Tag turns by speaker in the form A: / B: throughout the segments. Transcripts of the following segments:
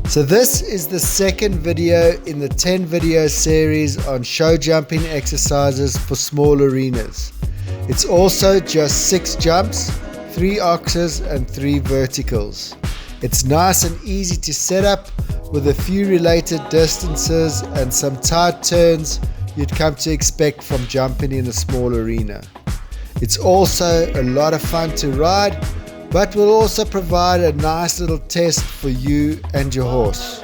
A: So this is the second video in the 10 video series on show jumping exercises for small arenas. It's also just 6 jumps, 3 oxers and 3 verticals. It's nice and easy to set up with a few related distances and some tight turns you'd come to expect from jumping in a small arena. It's also a lot of fun to ride, but will also provide a nice little test for you and your horse.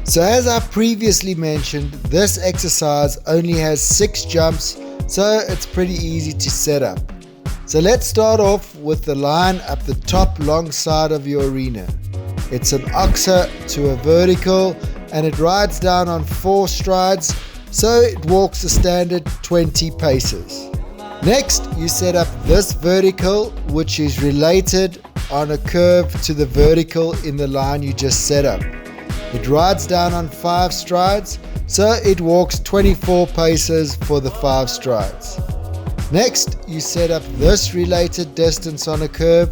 A: So as I previously mentioned, this exercise only has 6 jumps, so it's pretty easy to set up. So let's start off with the line up the top long side of your arena. It's an oxer to a vertical and it rides down on 4 strides, so it walks a standard 20 paces. Next, you set up this vertical, which is related on a curve to the vertical in the line you just set up. It rides down on 5 strides, so it walks 24 paces for the 5 strides. Next, you set up this related distance on a curve,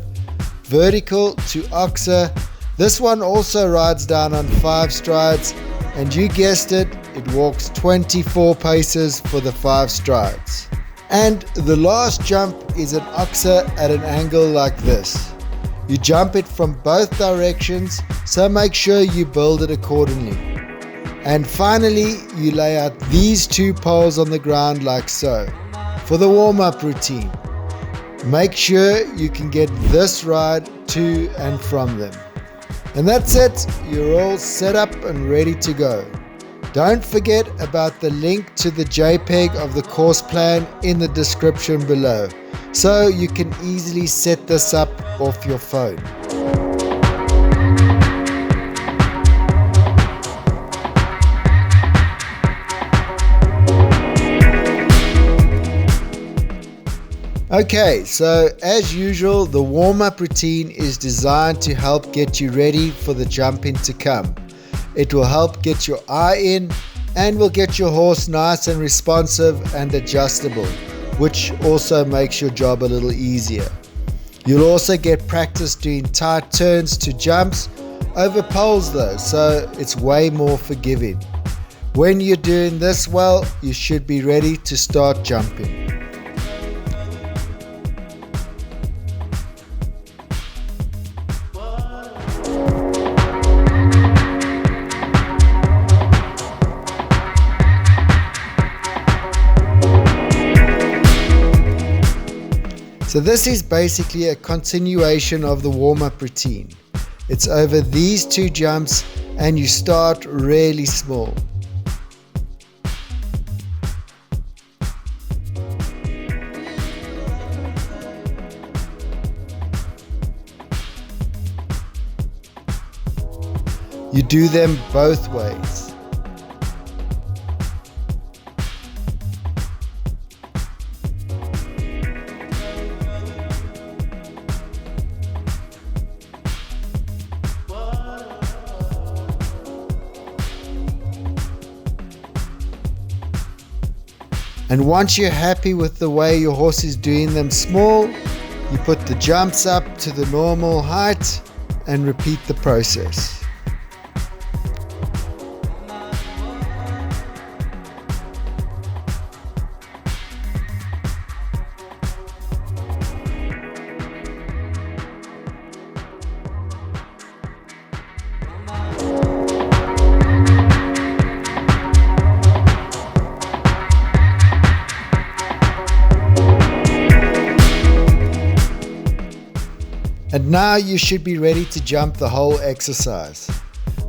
A: vertical to oxer. This one also rides down on 5 strides, and you guessed it, it walks 24 paces for the 5 strides. And the last jump is an oxer at an angle like this. You jump it from both directions, so make sure you build it accordingly. And finally, you lay out these 2 poles on the ground like so. For the warm-up routine, make sure you can get this ride to and from them. And that's it, you're all set up and ready to go. Don't forget about the link to the JPEG of the course plan in the description below, so you can easily set this up off your phone. Okay, so as usual, the warm-up routine is designed to help get you ready for the jumping to come. It will help get your eye in and will get your horse nice and responsive and adjustable, which also makes your job a little easier. You'll also get practice doing tight turns to jumps over poles though, so it's way more forgiving. When you're doing this well, you should be ready to start jumping. So this is basically a continuation of the warm-up routine. It's over these 2 jumps and you start really small. You do them both ways. And once you're happy with the way your horse is doing them small, you put the jumps up to the normal height and repeat the process. And now you should be ready to jump the whole exercise.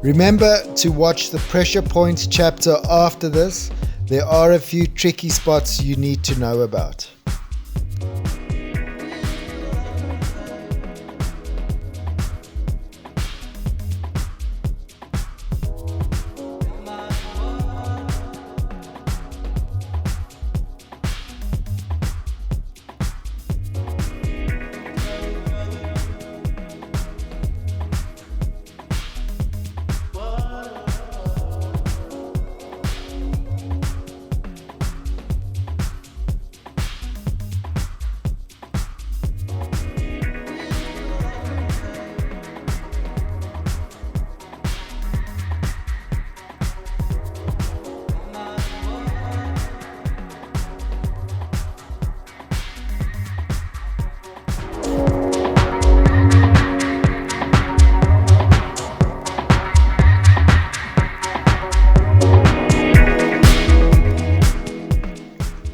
A: Remember to watch the pressure points chapter after this. There are a few tricky spots you need to know about.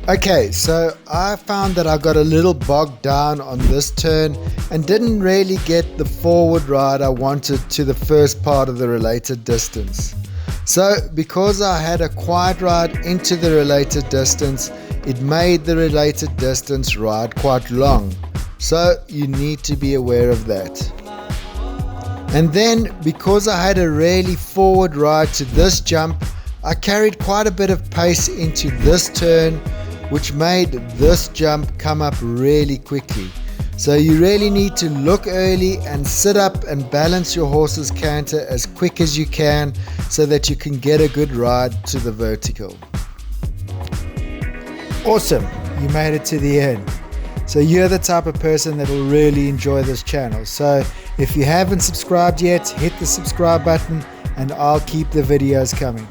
A: Okay, so I found that I got a little bogged down on this turn and didn't really get the forward ride I wanted to the first part of the related distance. So because I had a quiet ride into the related distance, it made the related distance ride quite long. So you need to be aware of that. And then because I had a really forward ride to this jump, I carried quite a bit of pace into this turn, which made this jump come up really quickly. So you really need to look early and sit up and balance your horse's canter as quick as you can so that you can get a good ride to the vertical. Awesome, you made it to the end. So you're the type of person that will really enjoy this channel. So if you haven't subscribed yet, hit the subscribe button and I'll keep the videos coming.